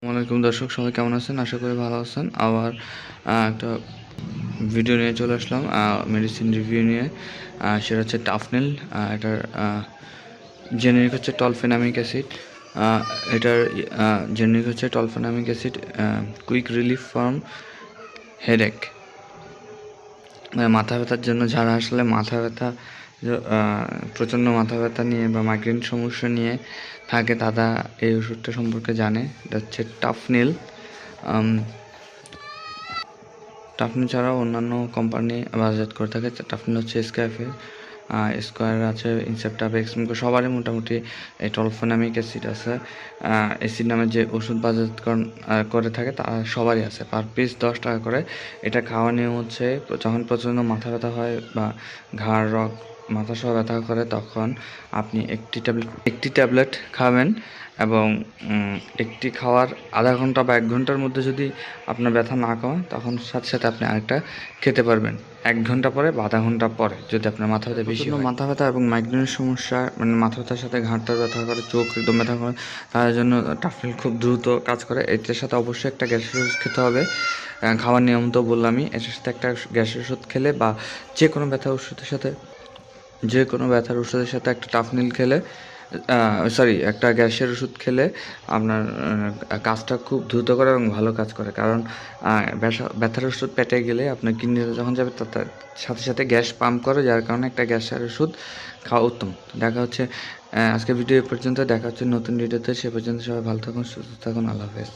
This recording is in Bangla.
আসসালামাইকুম দর্শক, সবাই কেমন আছেন? আশা করি ভালো আছেন। আবার একটা ভিডিও নিয়ে চলে আসলাম মেডিসিন রিভিউ নিয়ে। সেটা হচ্ছে টাফনেল। এটার জেনেরিক হচ্ছে টলফেনামিক অ্যাসিড। এটার জেনেরিক হচ্ছে tolfenamic acid, quick relief from headache. মাথা ব্যথার জন্য, যারা আসলে মাথা ব্যথা প্রচণ্ড মাথা ব্যথা নিয়ে বা মাইগ্রেন সমস্যা নিয়ে থাকে, তারা এই ওষুধটা সম্পর্কে জানে। এটা হচ্ছে টাফনিল। টাফনিল ছাড়াও অন্যান্য কোম্পানি বাজারজাত করে থাকে। টাফনিল হচ্ছে স্কোয়ার আছে, ইনসেপ্টাবেক্স, সবারই মোটামুটি এই টলফেনামিক অ্যাসিড আছে। অ্যাসিড নামে যে ওষুধ বাজারজাতকরণ করে থাকে তা সবারই আছে। পার পিস 10 টাকা করে। এটা খাওয়া নিয়ম হচ্ছে, যখন প্রচণ্ড মাথা ব্যথা হয় বা ঘাড় মাথা সহ ব্যথা করে, তখন আপনি একটি ট্যাবলেট খাবেন এবং একটি খাওয়ার আধা ঘন্টা বা 1 ঘন্টার মধ্যে যদি আপনার ব্যথা না কমে, তখন সাথে সাথে আপনি আরেকটা খেতে পারবেন 1 ঘন্টা পরে বা আধা ঘন্টা পরে, যদি আপনার মাথা ব্যথা বেশি হয়। মাথা ব্যথা এবং মাইগ্রেনের সমস্যা, মানে মাথা ব্যথার সাথে ঘাড়টা ব্যথা করে, চোখ একদম ব্যথা করে, তার জন্য টাফনিল খুব দ্রুত কাজ করে। এটার সাথে অবশ্যই একটা গ্যাসের ওষুধ খেতে হবে। খাওয়ার নিয়ম তো বললামই। এটার সাথে একটা গ্যাসের ওষুধ খেলে বা যে কোনো ব্যথার ওষুধের সাথে একটা টাফনিল খেলে, একটা গ্যাসের ওষুধ খেলে আপনার কাজটা খুব দ্রুত করে এবং ভালো কাজ করে। কারণ ব্যথার ওষুধ পেটে গেলে আপনার কিডনিতে যখন যাবে, তার সাথে সাথে গ্যাস পাম্প করে, যার কারণে একটা গ্যাসের ওষুধ খাওয়া উত্তম। দেখা হচ্ছে আজকে ভিডিও পর্যন্ত, দেখা হচ্ছে নতুন ভিডিওতে। সে পর্যন্ত সবাই ভালো থাকুন, সুস্থ থাকুন। আল্লাহ হাফেজ।